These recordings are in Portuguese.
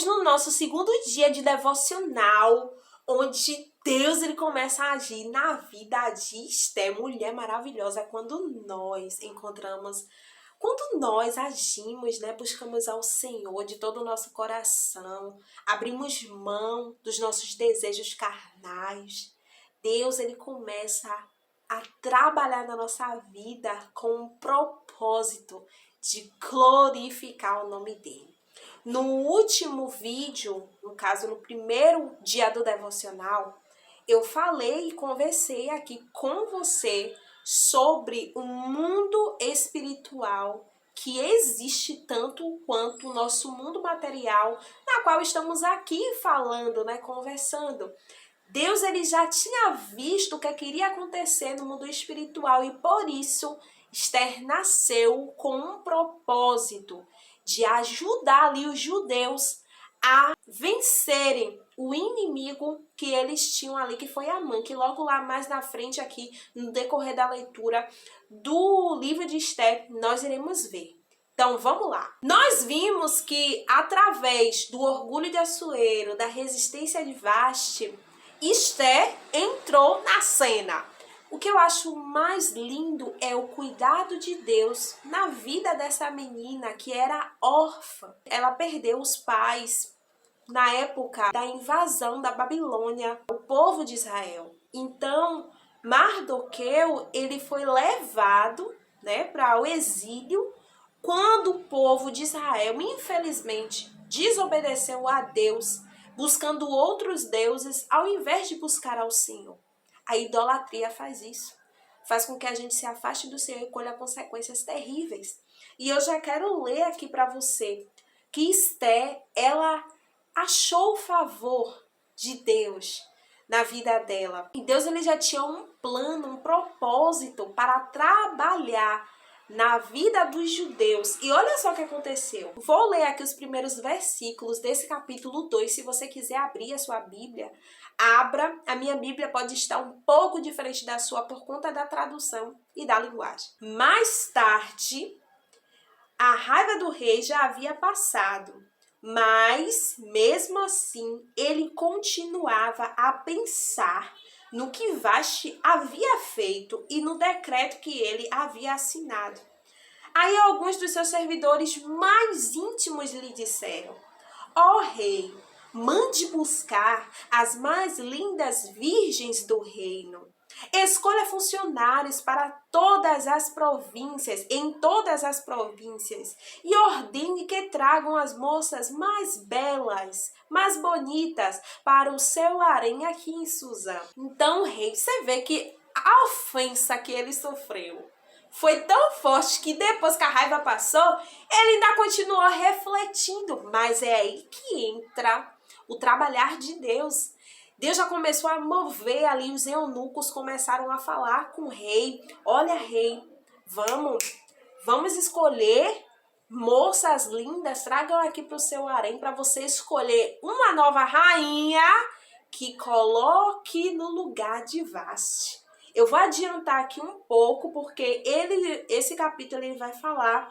Estamos no nosso segundo dia de devocional, onde Deus ele começa a agir na vida de Esther, mulher maravilhosa, quando nós agimos, né, buscamos ao Senhor de todo o nosso coração, abrimos mão dos nossos desejos carnais. Deus ele começa a trabalhar na nossa vida com um propósito de glorificar o nome dele. No último vídeo, no caso no primeiro dia do devocional, eu falei e conversei aqui com você sobre o mundo espiritual que existe tanto quanto o nosso mundo material, na qual estamos aqui falando, né, conversando. Deus ele já tinha visto o que queria acontecer no mundo espiritual e por isso Esther nasceu com um propósito de ajudar ali os judeus a vencerem o inimigo que eles tinham ali, que foi Amã, que logo lá mais na frente aqui, no decorrer da leitura do livro de Esther, nós iremos ver. Então, vamos lá. Nós vimos que através do orgulho de Assuero, da resistência de Vaste, Esther entrou na cena. O que eu acho mais lindo é o cuidado de Deus na vida dessa menina que era órfã. Ela perdeu os pais na época da invasão da Babilônia, o povo de Israel. Então, Mardoqueu, ele foi levado, né, para o exílio quando o povo de Israel, infelizmente, desobedeceu a Deus, buscando outros deuses ao invés de buscar ao Senhor. A idolatria faz isso. Faz com que a gente se afaste do Senhor e colha consequências terríveis. E eu já quero ler aqui para você que Esther, ela achou o favor de Deus na vida dela. E Deus ele já tinha um plano, um propósito para trabalhar na vida dos judeus. E olha só o que aconteceu. Vou ler aqui os primeiros versículos desse capítulo 2. Se você quiser abrir a sua Bíblia, abra. A minha Bíblia pode estar um pouco diferente da sua por conta da tradução e da linguagem. Mais tarde, a raiva do rei já havia passado, mas mesmo assim ele continuava a pensar no que Vaste havia feito e no decreto que ele havia assinado. Aí alguns dos seus servidores mais íntimos lhe disseram: ó rei, mande buscar as mais lindas virgens do reino. Escolha funcionários para todas as províncias, em todas as províncias, e ordene que tragam as moças mais belas, mais bonitas, para o seu harém aqui em Suzã. Então, o rei, você vê que a ofensa que ele sofreu foi tão forte que depois que a raiva passou, ele ainda continuou refletindo. Mas é aí que entra o trabalhar de Deus. Deus já começou a mover ali, os eunucos começaram a falar com o rei. Olha, rei, vamos escolher moças lindas, tragam aqui para o seu harém para você escolher uma nova rainha que coloque no lugar de Vaste. Eu vou adiantar aqui um pouco, porque esse capítulo ele vai falar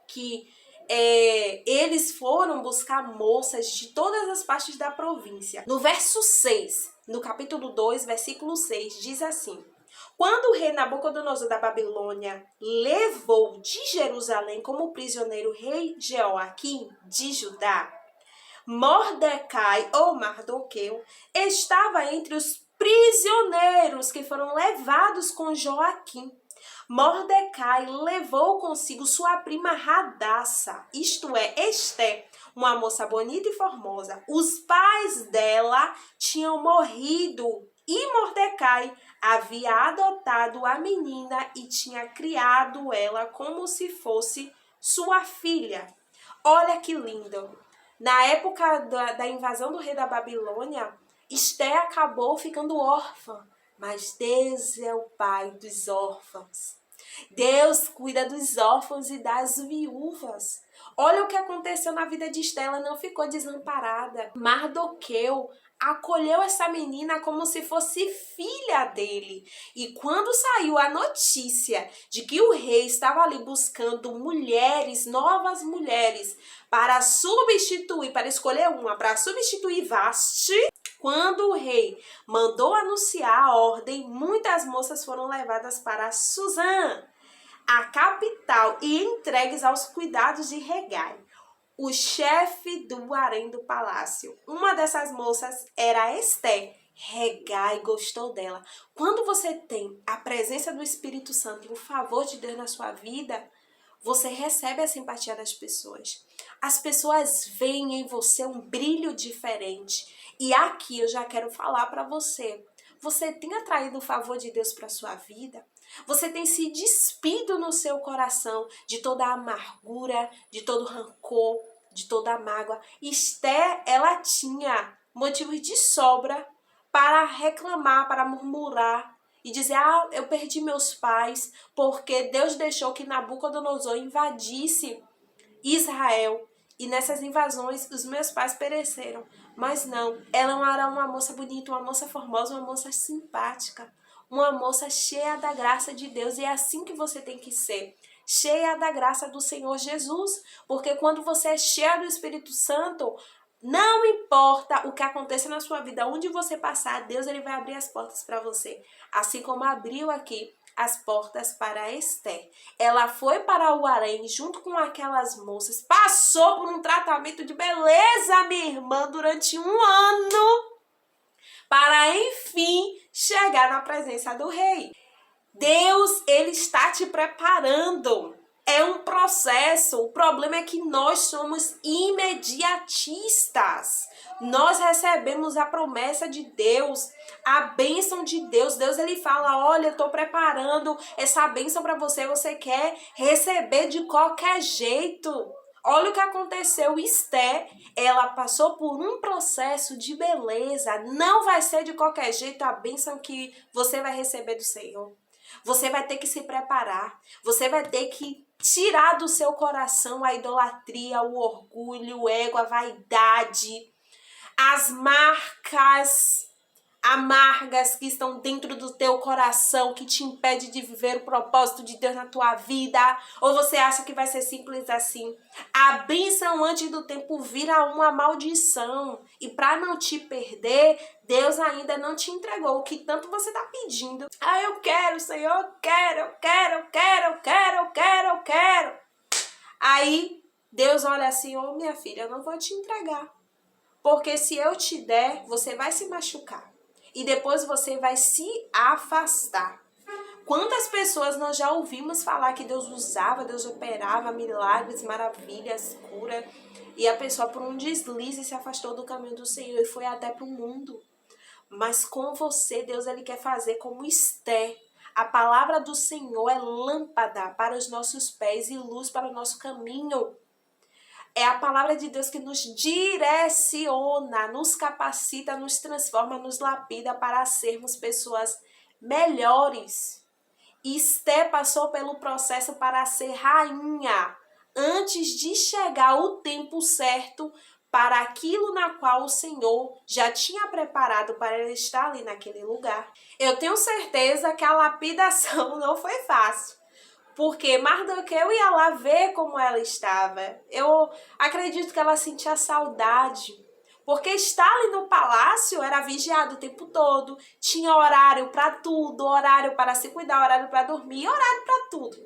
que eles foram buscar moças de todas as partes da província. No verso 6, no capítulo 2, versículo 6, diz assim: quando o rei Nabucodonosor da Babilônia levou de Jerusalém como prisioneiro o rei Jeoaquim de Judá, Mordecai ou Mardoqueu estava entre os prisioneiros que foram levados com Joaquim. Mordecai levou consigo sua prima Radassa, isto é, Esther, uma moça bonita e formosa. Os pais dela tinham morrido e Mordecai havia adotado a menina e tinha criado ela como se fosse sua filha. Olha que lindo! Na época da invasão do rei da Babilônia, Esther acabou ficando órfã, mas Deus é o pai dos órfãos. Deus cuida dos órfãos e das viúvas. Olha o que aconteceu na vida de Esther, ela não ficou desamparada. Mardoqueu acolheu essa menina como se fosse filha dele. E quando saiu a notícia de que o rei estava ali buscando mulheres, novas mulheres, para substituir, para escolher uma, para substituir Vasti, quando o rei mandou anunciar a ordem, muitas moças foram levadas para Suzã, a capital, e entregues aos cuidados de Hegai, o chefe do harém do palácio. Uma dessas moças era Esté. Hegai gostou dela. Quando você tem a presença do Espírito Santo e o favor de Deus na sua vida, você recebe a simpatia das pessoas. As pessoas veem em você um brilho diferente. E aqui eu já quero falar para você. Você tem atraído o favor de Deus para sua vida? Você tem se despido no seu coração de toda a amargura, de todo o rancor, de toda a mágoa. Esté, ela tinha motivos de sobra para reclamar, para murmurar e dizer: ah, eu perdi meus pais porque Deus deixou que Nabucodonosor invadisse Israel. E nessas invasões os meus pais pereceram. Mas não, ela era uma moça bonita, uma moça formosa, uma moça simpática, uma moça cheia da graça de Deus. E é assim que você tem que ser, cheia da graça do Senhor Jesus. Porque quando você é cheia do Espírito Santo, não importa o que aconteça na sua vida, onde você passar, Deus ele vai abrir as portas para você. Assim como abriu aqui as portas para Esté. Ela foi para o harém junto com aquelas moças, passou por um tratamento de beleza, minha irmã, durante 1 ano, para enfim chegar na presença do rei. Deus, ele está te preparando. É um processo. O problema é que nós somos imediatistas. Nós recebemos a promessa de Deus, a bênção de Deus. Deus, ele fala: olha, eu estou preparando essa bênção para você. Você quer receber de qualquer jeito. Olha o que aconteceu. Esté, ela passou por um processo de beleza. Não vai ser de qualquer jeito a bênção que você vai receber do Senhor. Você vai ter que se preparar. Você vai ter que tirar do seu coração a idolatria, o orgulho, o ego, a vaidade, as marcas amargas que estão dentro do teu coração, que te impede de viver o propósito de Deus na tua vida. Ou você acha que vai ser simples assim? A bênção antes do tempo vira uma maldição. E para não te perder, Deus ainda não te entregou o que tanto você está pedindo. Ah, eu quero, Senhor, eu quero, eu quero, eu quero, eu quero, eu quero, eu quero. Aí Deus olha assim: ô minha filha, eu não vou te entregar. Porque se eu te der, você vai se machucar. E depois você vai se afastar. Quantas pessoas nós já ouvimos falar que Deus usava, Deus operava milagres, maravilhas, cura, e a pessoa por um deslize se afastou do caminho do Senhor e foi até para o mundo. Mas com você, Deus ele quer fazer como Esté. A palavra do Senhor é lâmpada para os nossos pés e luz para o nosso caminho. É a palavra de Deus que nos direciona, nos capacita, nos transforma, nos lapida para sermos pessoas melhores. Esté passou pelo processo para ser rainha, antes de chegar o tempo certo para aquilo na qual o Senhor já tinha preparado para ela estar ali naquele lugar. Eu tenho certeza que a lapidação não foi fácil. Porque Mardoqueu ia lá ver como ela estava. Eu acredito que ela sentia saudade. Porque estar ali no palácio era vigiado o tempo todo. Tinha horário para tudo, horário para se cuidar, horário para dormir, horário para tudo.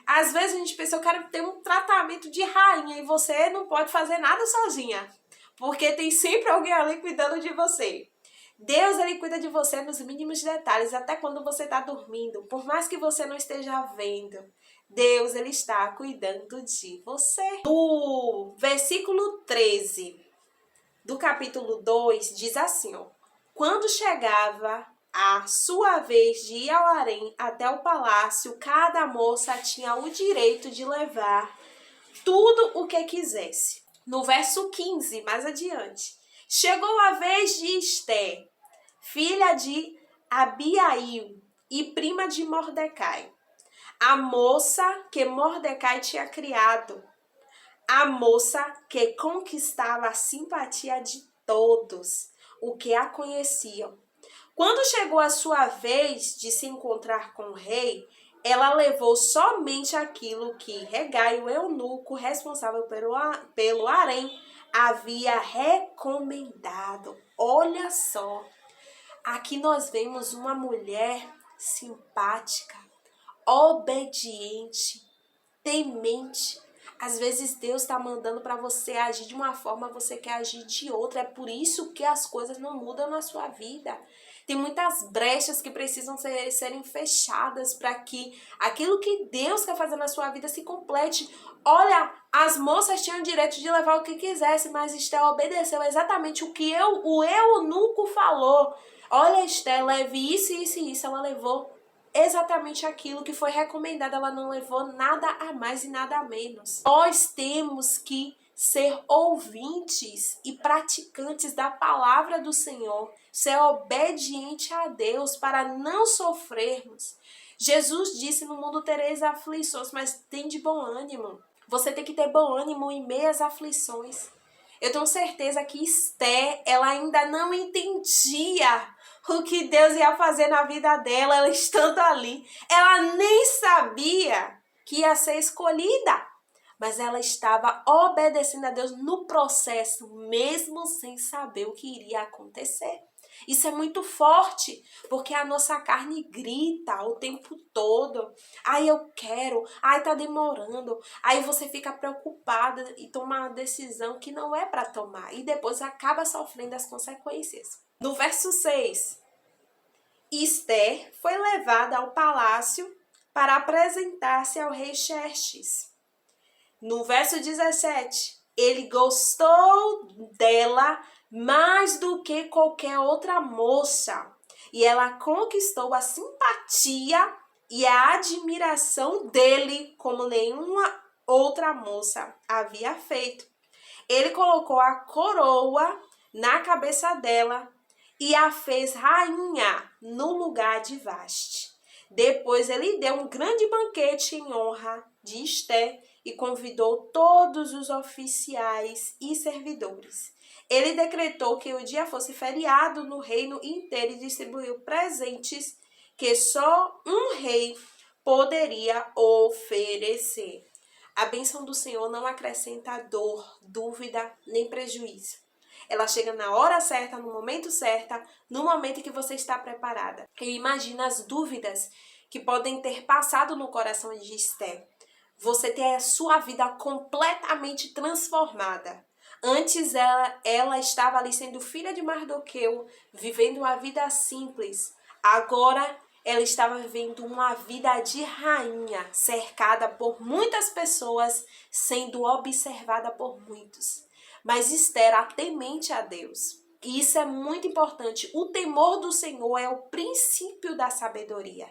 Às vezes a gente pensa: eu quero ter um tratamento de rainha, e você não pode fazer nada sozinha. Porque tem sempre alguém ali cuidando de você. Deus, ele cuida de você nos mínimos detalhes, até quando você está dormindo. Por mais que você não esteja vendo, Deus, ele está cuidando de você. O versículo 13 do capítulo 2 diz assim, ó: quando chegava a sua vez de ir ao harém até o palácio, cada moça tinha o direito de levar tudo o que quisesse. No verso 15, mais adiante: chegou a vez de Esté, filha de Abiail e prima de Mordecai, a moça que Mordecai tinha criado, a moça que conquistava a simpatia de todos. o que a conheciam. Quando chegou a sua vez de se encontrar com o rei, ela levou somente aquilo que Hegai, o eunuco responsável pelo harém, havia recomendado. Olha só, aqui nós vemos uma mulher simpática, obediente, temente. Às vezes Deus está mandando para você agir de uma forma, você quer agir de outra. É por isso que as coisas não mudam na sua vida. Tem muitas brechas que precisam serem fechadas para que aquilo que Deus quer fazer na sua vida se complete. Olha, as moças tinham o direito de levar o que quisesse, mas Esther obedeceu exatamente o que o eunuco falou. Olha, Esther, leve isso, isso e isso. Ela levou exatamente aquilo que foi recomendado, ela não levou nada a mais e nada a menos. Nós temos que ser ouvintes e praticantes da palavra do Senhor, ser obediente a Deus para não sofrermos. Jesus disse: no mundo tereis aflições, mas tem de bom ânimo. Você tem que ter bom ânimo em meio às aflições. Eu tenho certeza que Esther, ela ainda não entendia o que Deus ia fazer na vida dela, ela estando ali. Ela nem sabia que ia ser escolhida, mas ela estava obedecendo a Deus no processo, mesmo sem saber o que iria acontecer. Isso é muito forte, porque a nossa carne grita o tempo todo. Ai, eu quero. Ai, tá demorando. Aí você fica preocupada e toma uma decisão que não é para tomar. E depois acaba sofrendo as consequências. No verso 6, Esther foi levada ao palácio para apresentar-se ao rei Xerxes. No verso 17, ele gostou dela mais do que qualquer outra moça, e ela conquistou a simpatia e a admiração dele como nenhuma outra moça havia feito. Ele colocou a coroa na cabeça dela e a fez rainha no lugar de Vaste. Depois ele deu um grande banquete em honra de Esther e convidou todos os oficiais e servidores. Ele decretou que o dia fosse feriado no reino inteiro e distribuiu presentes que só um rei poderia oferecer. A bênção do Senhor não acrescenta dor, dúvida nem prejuízo. Ela chega na hora certa, no momento certo, no momento em que você está preparada. E imagina as dúvidas que podem ter passado no coração de Esther. Você tem a sua vida completamente transformada. Antes ela estava ali sendo filha de Mardoqueu, vivendo uma vida simples. Agora ela estava vivendo uma vida de rainha, cercada por muitas pessoas, sendo observada por muitos. Mas Esther era temente a Deus. E isso é muito importante. O temor do Senhor é o princípio da sabedoria.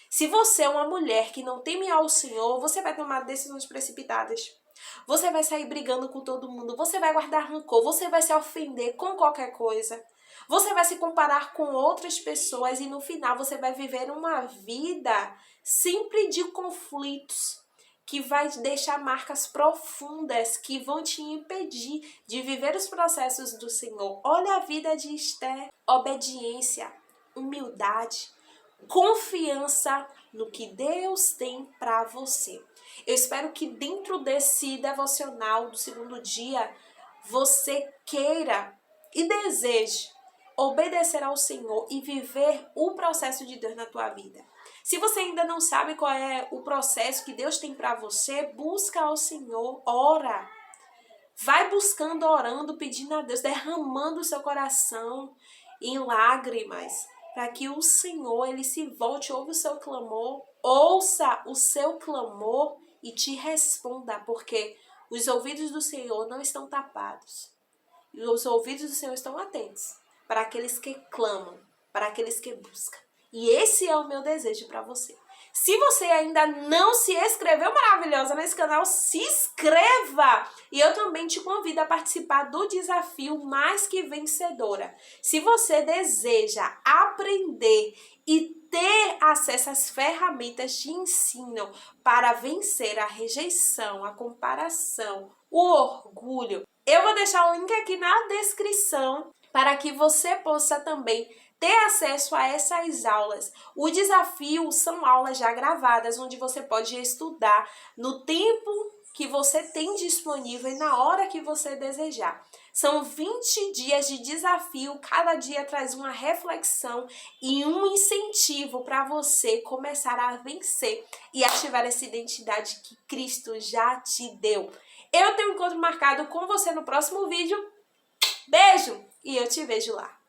Se você é uma mulher que não teme ao Senhor, você vai tomar decisões precipitadas. Você vai sair brigando com todo mundo. Você vai guardar rancor. Você vai se ofender com qualquer coisa. Você vai se comparar com outras pessoas e no final você vai viver uma vida sempre de conflitos, que vai deixar marcas profundas que vão te impedir de viver os processos do Senhor. Olha a vida de Esther: obediência, humildade, confiança no que Deus tem para você. Eu espero que dentro desse devocional do segundo dia, você queira e deseje obedecer ao Senhor e viver o processo de Deus na tua vida. Se você ainda não sabe qual é o processo que Deus tem para você, busca ao Senhor, ora. Vai buscando, orando, pedindo a Deus, derramando o seu coração em lágrimas, para que o Senhor, ele se volte, ouve o seu clamor, ouça o seu clamor e te responda, porque os ouvidos do Senhor não estão tapados. E os ouvidos do Senhor estão atentos para aqueles que clamam, para aqueles que buscam. E esse é o meu desejo para você. Se você ainda não se inscreveu, maravilhosa, nesse canal, se inscreva! E eu também te convido a participar do desafio Mais Que Vencedora. Se você deseja aprender e ter acesso às ferramentas de ensino para vencer a rejeição, a comparação, o orgulho, eu vou deixar o link aqui na descrição para que você possa também ter acesso a essas aulas. O desafio são aulas já gravadas, onde você pode estudar no tempo que você tem disponível e na hora que você desejar. São 20 dias de desafio, cada dia traz uma reflexão e um incentivo para você começar a vencer e ativar essa identidade que Cristo já te deu. Eu tenho um encontro marcado com você no próximo vídeo. Beijo e eu te vejo lá.